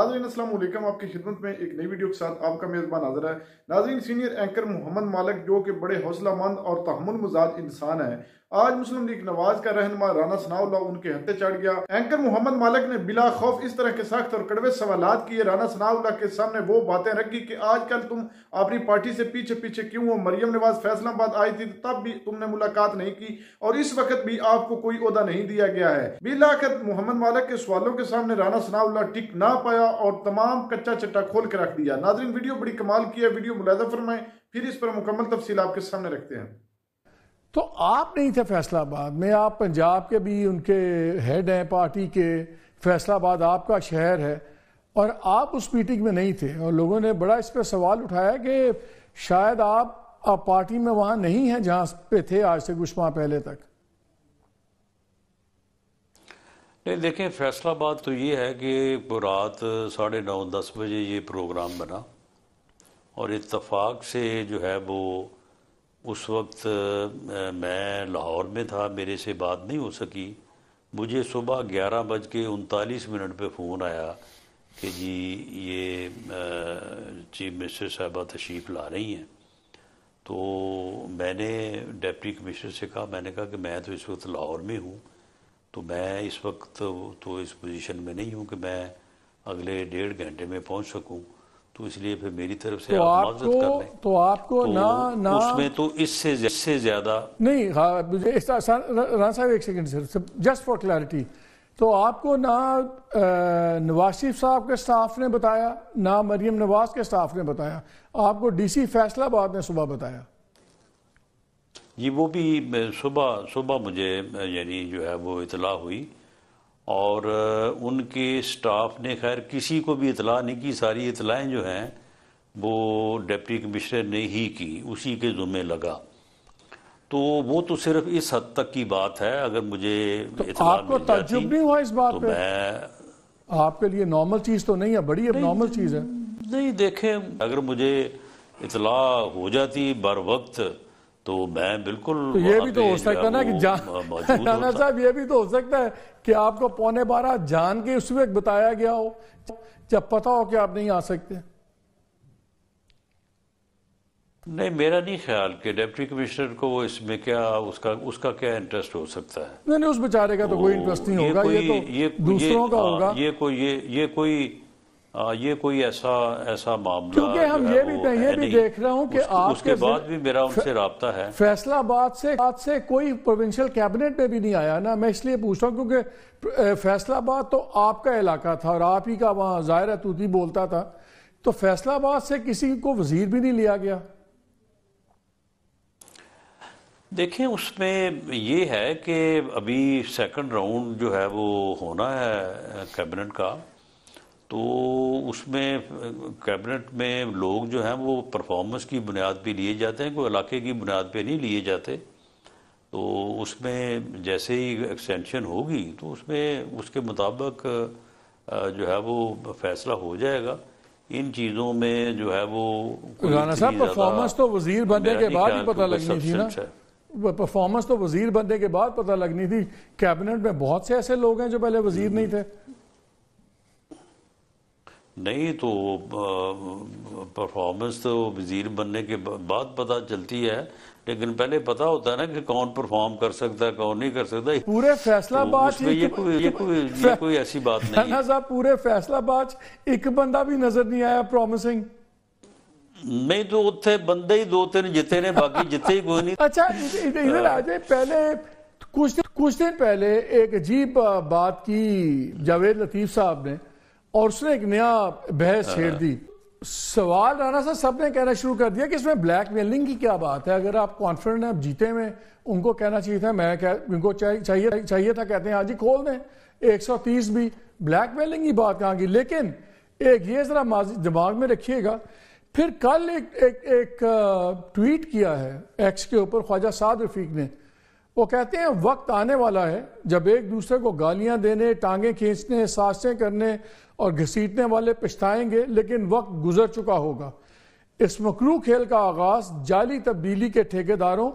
नाज़रीन अस्सलाम वालेकुम, आपकी खिदमत में एक नई वीडियो के साथ आपका मेज़बान हाज़िर है। नाज़रीन, सीनियर एंकर मोहम्मद मालिक जो कि बड़े हौसलामंद और तहम्मुल मज़ाज इंसान है, आज मुस्लिम लीग नवाज का रहनुमा राना सनाउल्लाह उनके हत्थे चढ़ गया। एंकर मोहम्मद मालिक ने बिला खौफ इस तरह के सख्त और कड़वे सवालात किए। राना सनाउल्लाह के सामने वो बातें रखी कि आजकल तुम अपनी पार्टी से पीछे पीछे क्यों हो? मरियम नवाज फैसलाबाद आई थी तब भी तुमने मुलाकात नहीं की और इस वक्त भी आपको कोई ओहदा नहीं दिया गया है। बिलाखिर मोहम्मद मालिक के सवालों के सामने राना सनाउल्लाह टिक ना पाया और तमाम कच्चा चट्टा खोल के रख दिया। नाज़रीन, वीडियो बड़ी कमाल की है, वीडियो मुलाजा फरमाएं, फिर इस पर मुकम्मल तफसील आपके सामने रखते हैं। तो आप नहीं थे फैसलाबाद में, आप पंजाब के भी उनके हेड हैं पार्टी के, फैसलाबाद आपका शहर है और आप उस मीटिंग में नहीं थे और लोगों ने बड़ा इस पर सवाल उठाया कि शायद आप पार्टी में वहाँ नहीं हैं जहाँ पे थे आज से कुछ माह पहले तक। नहीं, देखें, फैसलाबाद तो ये है कि रात 9:30-10 बजे ये प्रोग्राम बना और इत्तफाक से जो है वो उस वक्त मैं लाहौर में था, मेरे से बात नहीं हो सकी। मुझे सुबह 11:39 पे फ़ोन आया कि जी ये चीफ मिनिस्टर साहबा तशरीफ़ ला रही हैं। तो मैंने डिप्टी कमिश्नर से कहा, मैंने कहा कि मैं तो इस वक्त लाहौर में हूँ, तो मैं इस वक्त तो इस पोजीशन में नहीं हूँ कि मैं अगले 1.5 घंटे में पहुँच सकूँ, तो इसलिए फिर मेरी तरफ से तो आप माजरत कर लें। तो आपको तो ना उसमें तो इससे ज्यादा नहीं। हाँ, मुझे राना साहब एक second sir, just for clarity, तो आपको ना नवाज शरीफ साहब के स्टाफ ने बताया, ना मरियम नवाज के स्टाफ ने बताया, आपको डीसी फैसलाबाद ने सुबह बताया? जी, वो भी सुबह मुझे यानी जो है वो इतला हुई और उनके स्टाफ ने खैर किसी को भी इतला नहीं की। सारी इतलाएं जो हैं वो डिप्टी कमिश्नर ने ही की, उसी के ज़ुम्मे लगा। तो वो तो सिर्फ इस हद तक की बात है। अगर मुझे तो इतला आपको ताज्जुब नहीं हुआ इस बात तो पे? मैं आपके लिए नॉर्मल चीज़ तो नहीं है, बड़ी अब नॉर्मल चीज़ है। नहीं, देखें, अगर मुझे इतला हो जाती बर वक्त तो मैं बिल्कुल तो ये भी तो हो सकता है ना कि राना साहब, ये भी तो हो सकता है कि आपको 11:15 जान के उस वक्त बताया गया हो जब पता हो कि आप नहीं आ सकते। नहीं, मेरा नहीं ख्याल कि डिप्टी कमिश्नर को इसमें क्या उसका क्या इंटरेस्ट हो सकता है। नहीं, उस बेचारे का तो कोई इंटरेस्ट नहीं होगा, ये तो दूसरों का होगा। ये कोई ऐसा मामला, क्योंकि हम ये भी देख रहे हूँ कि उसके बाद भी मेरा उनसे राब्ता है। फैसलाबाद से कोई प्रोविंशियल कैबिनेट में भी नहीं आया ना। मैं इसलिए पूछ रहा हूँ क्योंकि फैसलाबाद तो आपका इलाका था और आप ही का वहाँ ज़ाहिर है तूती बोलता था, तो फैसलाबाद से किसी को वजीर भी नहीं लिया गया। देखें, उसमें ये है कि अभी सेकंड राउंड जो है वो होना है कैबिनेट का, तो उसमें कैबिनेट में लोग जो हैं वो परफॉर्मेंस की बुनियाद पे लिए जाते हैं, कोई इलाके की बुनियाद पे नहीं लिए जाते। तो उसमें जैसे ही एक्सटेंशन होगी तो उसमें उसके मुताबिक जो है वो फैसला हो जाएगा। इन चीज़ों में जो है वो राना साहब, परफॉर्मेंस तो वजीर बनने के बाद ही पता लगनी थी ना। परफॉर्मेंस तो वजीर बनने के बाद पता लगनी थी। कैबिनेट में बहुत से ऐसे लोग हैं जो पहले वजीर नहीं थे। नहीं, तो परफॉर्मेंस तो वजीर बनने के बाद पता चलती है, लेकिन पहले पता होता है ना कि कौन परफॉर्म कर सकता है, कौन नहीं कर सकता। पूरे फैसलाबाद तो ये कोई ऐसी बात नहीं है साहब, पूरे फैसलाबाद एक बंदा भी नजर नहीं आया प्रॉमिसिंग। नहीं, तो उत्थे बंदे ही 2-3 जिते ने, बाकी जिते ही कोई नहीं। अच्छा, इधर आ जाए। पहले कुछ दिन पहले एक अजीब बात की जावेद लतीफ साहब ने और उसने एक नया बहस छेड़ दी। सवाल राना साहब सबने कहना शुरू कर दिया कि इसमें ब्लैकमेलिंग की क्या बात है। अगर आप कॉन्फिडेंट हैं, आप जीते में, उनको कहना चाहिए था, उनको चाहिए था, कहते हैं हाँ जी खोल दें 130 भी, ब्लैकमेलिंग की बात कहाँ की। लेकिन एक ये जरा दिमाग में रखिएगा, फिर कल एक ट्वीट किया है एक्स के ऊपर ख्वाजा साद रफीक ने। वो कहते हैं वक्त आने वाला है जब एक दूसरे को गालियां देने, टांगे खींचने, साजिशें करने और घसीटने वाले पछताएंगे, लेकिन वक्त गुजर चुका होगा। इस मकरू खेल का आगाज जाली तब्दीली के ठेकेदारों,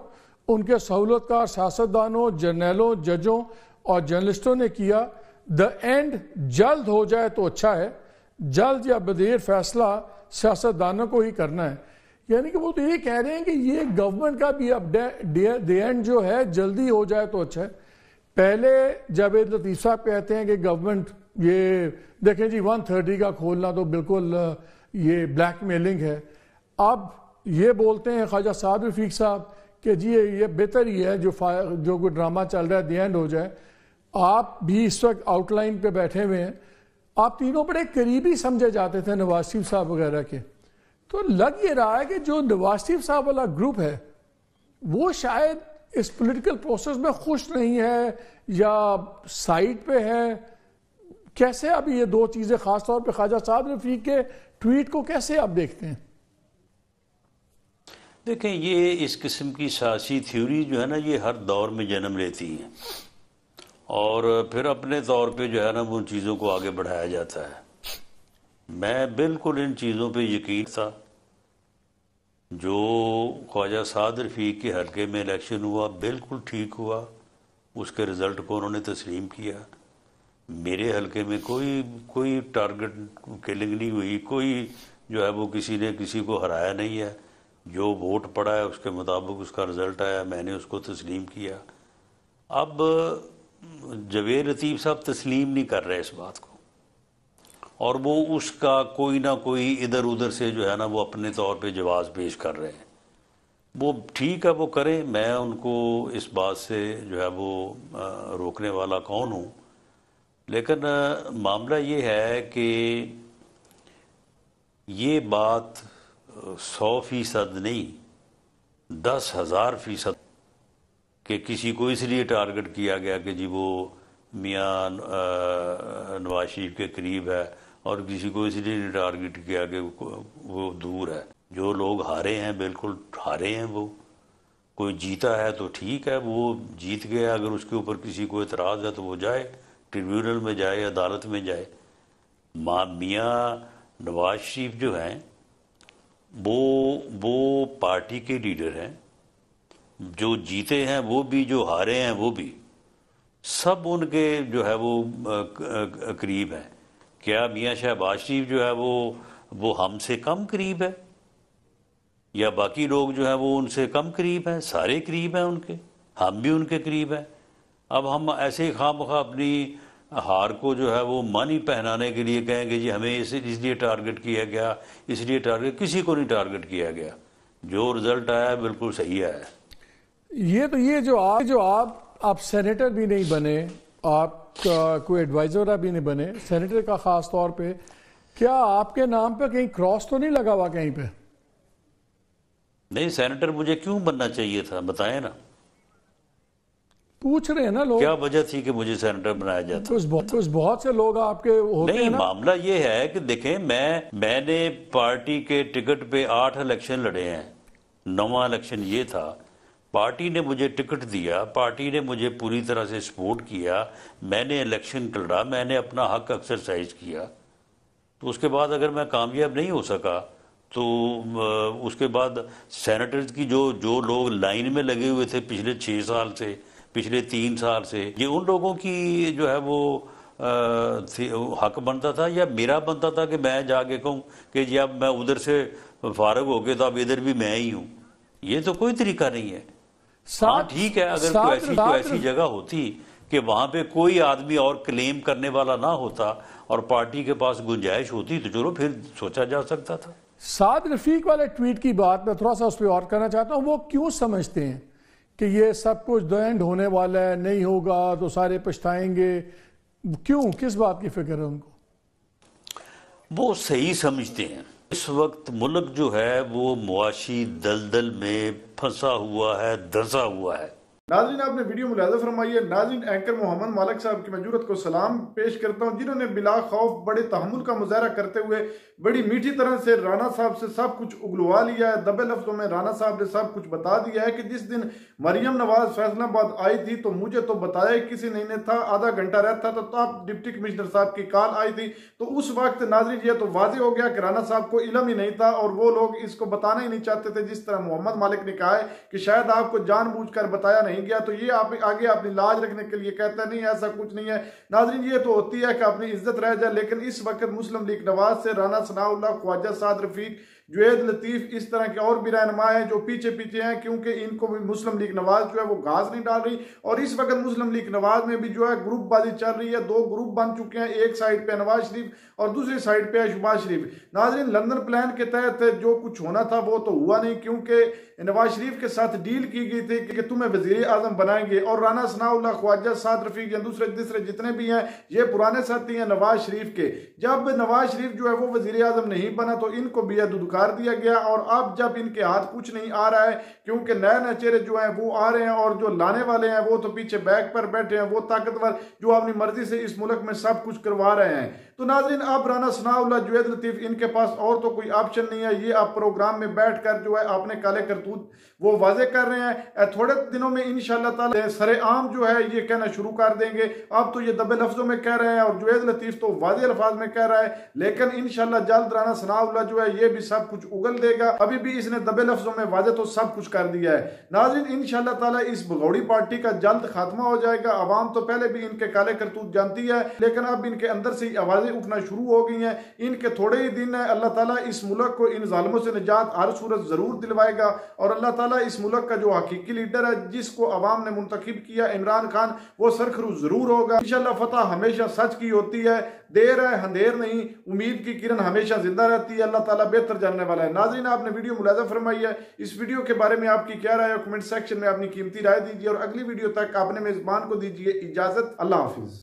उनके सहूलतकार सियासतदानों, जर्नलों, जजों और जर्नलिस्टों ने किया। द एंड जल्द हो जाए तो अच्छा है, जल्द या बदेर फैसला सियासतदानों को ही करना है। यानी कि वो तो ये कह रहे हैं कि ये गवर्नमेंट का भी अब द एंड जो है जल्दी हो जाए तो अच्छा है। पहले जावेद लतीफ़ साहब कहते हैं कि गवर्नमेंट ये देखें जी 130 का खोलना तो बिल्कुल ये ब्लैकमेलिंग है। अब ये बोलते हैं ख्वाजा साद रफीक साहब कि जी ये बेहतर ही है जो कोई ड्रामा चल रहा है द एंड हो जाए। आप भी इस वक्त आउटलाइन पे बैठे हुए हैं, आप तीनों बड़े करीबी समझे जाते थे नवाज शरीफ साहब वगैरह के, तो लग ये रहा है कि जो नवाज शरीफ साहब वाला ग्रुप है वो शायद इस पॉलिटिकल प्रोसेस में खुश नहीं है या साइड पे है। कैसे अब ये दो चीजें खासतौर पे ख्वाजा साद रफीक के ट्वीट को कैसे आप देखते हैं? देखें, ये इस किस्म की सियासी थ्योरी जो है ना, ये हर दौर में जन्म लेती है और फिर अपने तौर पे जो है ना उन चीज़ों को आगे बढ़ाया जाता है। मैं बिल्कुल इन चीज़ों पे यकीन था। जो ख्वाजा साद रफीक के हल्के में इलेक्शन हुआ बिल्कुल ठीक हुआ, उसके रिज़ल्ट को उन्होंने तस्लीम किया। मेरे हल्के में कोई टारगेट किलिंग नहीं हुई, कोई जो है वो किसी ने किसी को हराया नहीं है। जो वोट पड़ा है उसके मुताबिक उसका रिज़ल्ट आया, मैंने उसको तस्लीम किया। अब जावेद लतीफ़ साहब तस्लीम नहीं कर रहे इस बात को और वो उसका कोई ना कोई इधर उधर से जो है ना वो अपने तौर पे जवाब पेश कर रहे हैं। वो ठीक है, वो करें, मैं उनको इस बात से जो है वो रोकने वाला कौन हूँ। लेकिन मामला ये है कि ये बात 100% नहीं 10,000% कि किसी को इसलिए टारगेट किया गया कि जी वो मियाँ नवाज शरीफ के करीब है और किसी को इसलिए टारगेट किया कि वो दूर है। जो लोग हारे हैं बिल्कुल हारे हैं। वो कोई जीता है तो ठीक है, वो जीत गया। अगर उसके ऊपर किसी को एतराज़ है तो वो जाए ट्रिब्यूनल में, जाए अदालत में जाए। मियाँ नवाज शरीफ जो हैं वो पार्टी के लीडर हैं। जो जीते हैं वो भी, जो हारे हैं वो भी, सब उनके जो है वो करीब हैं। क्या मियाँ शहबाज शरीफ जो है वो हमसे कम करीब है या बाकी लोग जो है वो उनसे कम करीब हैं? सारे करीब हैं उनके, हम भी उनके करीब हैं। अब हम ऐसे ही खामखा अपनी हार को जो है वो मानी पहनाने के लिए कहेंगे जी हमें इसलिए टारगेट किया गया, इसलिए टारगेट, किसी को नहीं टारगेट किया गया। जो रिजल्ट आया बिल्कुल सही आया। ये जो आप सेनेटर भी नहीं बने, आप कोई एडवाइजर भी नहीं बने, सेनेटर का खास तौर पे, क्या आपके नाम पे कहीं क्रॉस तो नहीं लगा हुआ कहीं पे? नहीं, सेनेटर मुझे क्यों बनना चाहिए था बताएं ना। पूछ रहे हैं ना लोग, क्या वजह थी कि मुझे सेनेटर बनाया जाता? कुछ बहुत से लोग आपके होते नहीं हैं ना। मामला ये है कि देखें, मैंने पार्टी के टिकट पे 8 इलेक्शन लड़े हैं। 9वां इलेक्शन ये था। पार्टी ने मुझे टिकट दिया, पार्टी ने मुझे पूरी तरह से सपोर्ट किया, मैंने इलेक्शन लड़ा, मैंने अपना हक एक्सरसाइज किया। तो उसके बाद अगर मैं कामयाब नहीं हो सका तो उसके बाद सेनेटर्स की जो लोग लाइन में लगे हुए थे पिछले 6 साल से, पिछले 3 साल से, ये उन लोगों की जो है वो हक बनता था या मेरा बनता था कि मैं जाके कहूँ कि जी अब मैं उधर से फारग हो गया तो अब इधर भी मैं ही हूँ? ये तो कोई तरीका नहीं है। हाँ ठीक है, अगर कोई ऐसी जगह होती कि वहां पे कोई आदमी और क्लेम करने वाला ना होता और पार्टी के पास गुंजाइश होती तो चलो फिर सोचा जा सकता था। साद रफीक वाले ट्वीट की बात मैं थोड़ा सा उस पर और करना चाहता हूँ। वो क्यों समझते हैं कि ये सब कुछ द एंड होने वाला है, नहीं होगा तो सारे पछताएंगे? क्यों, किस बात की फिक्र है उनको? वो सही समझते हैं। इस वक्त मुल्क जो है वो मुआशी दलदल में फंसा हुआ है, धंसा हुआ है। नाज़रीन, आपने वीडियो मुलाज़ा फरमाई है। नाज़रीन, एंकर मोहम्मद मालिक साहब की मैं जुरत को सलाम पेश करता हूँ, जिन्होंने बिला खौफ बड़े तहम्मुल का मुजाहरा करते हुए बड़ी मीठी तरह से राना साहब से सब कुछ उगलवा लिया है। दबे लफ्जों में राना साहब ने सब कुछ बता दिया है कि जिस दिन मरियम नवाज फैसलाबाद आई थी तो मुझे तो बताया ही किसी नहीं ने था। आधा घंटा रहता तो तब डिप्टी कमिश्नर साहब की कॉल आई थी, तो उस वक्त नाज़रीन ये तो वाज़ेह हो गया कि राना साहब को इल्म ही नहीं था और वो लोग इसको बताना ही नहीं चाहते थे। जिस तरह मोहम्मद मालिक ने कहा है कि शायद आपको जानबूझकर बताया नहीं नहीं गया तो ये आप आगे अपनी लाज रखने के लिए कहता है नहीं ऐसा कुछ नहीं है। नाज़रीन ये तो होती है कि अपनी इज्जत रह जाए, लेकिन इस वक्त मुस्लिम लीग नवाज से राना सनाउल्लाह, ख्वाजा साद रफीक, जुवैद लतीफ, इस तरह के और भी रहनुमा हैं जो पीछे पीछे हैं, क्योंकि इनको भी मुस्लिम लीग नवाज जो है वो घास नहीं डाल रही। और इस वक्त मुस्लिम लीग नवाज में भी जो है ग्रुपबाजी चल रही है, दो ग्रुप बन चुके हैं, एक साइड पे नवाज शरीफ और दूसरी साइड पे है शहबाज शरीफ। नाज़रीन लंदन प्लान के तहत जो कुछ होना था वो तो हुआ नहीं, क्योंकि नवाज शरीफ के साथ डील की गई थी कि तुम्हें वजीर आजम बनाएंगे, और राना सनाउल्लाह, ख्वाजा साद रफीक या दूसरे तीसरे जितने भी हैं ये पुराने साथी हैं नवाज शरीफ के। जब नवाज शरीफ जो है वो वजीर आजम नहीं बना तो इनको भी दुदकार दिया गया, और अब जब इनके हाथ कुछ नहीं आ रहा है क्योंकि नए नए चेहरे जो हैं वो आ रहे हैं और जो लाने वाले हैं वो तो पीछे बैक पर बैठे हैं, वो ताकतवर जो अपनी मर्जी से इस मुल्क में सब कुछ करवा रहे हैं। तो नाज़रीन अब राना सनाउल्लाह, जुवैद लतीफ, इनके पास और तो कोई ऑप्शन नहीं है। ये आप प्रोग्राम में बैठकर जो है अपने काले करतूत वो वाजे कर रहे हैं। थोड़े दिनों में इंशाअल्लाह ताला सरेआम जो है ये कहना शुरू कर देंगे। अब तो ये दबे लफ्जों में कह रहे हैं और जुवैद लतीफ तो वाजे अल्फाज में कह रहा है, लेकिन इंशाअल्लाह जल्द राना सनाउल्लाह जो है ये भी सब कुछ उगल देगा। अभी भी इसने दबे लफ्जों में वाजे तो सब कुछ कर दिया है। नाज़रीन इंशाअल्लाह ताला इस भगौड़ी पार्टी का जल्द खात्मा हो जाएगा। अवाम तो पहले भी इनके काले करतूत जानती है, लेकिन अब इनके अंदर से आवाजें उठना शुरू हो गई हैं। इनके थोड़े ही दिन है, अल्लाह ताला इस मुल्क को इन जालिमों से निजात हर सूरत जरूर दिलवाएगा, और अल्लाह ताला इस मुल्क का जो हकीकी लीडर है जिसको अवाम ने मुंतखब किया इमरान खान, वो सरखरू जरूर होगा। इंशाअल्लाह फतह हमेशा सच की होती है, देर है अंधेर नहीं, उम्मीद की किरण हमेशा जिंदा रहती है। अल्लाह ताला बेहतर जानने वाला है। नाज़रीन आपने वीडियो मुलाजा फरमाई है, इस वीडियो के बारे में आपकी क्या राय है कमेंट सेक्शन में अपनी कीमती राय दीजिए, और अगली वीडियो तक अपने मेजबान को दीजिए इजाजत। अल्लाह हाफिज।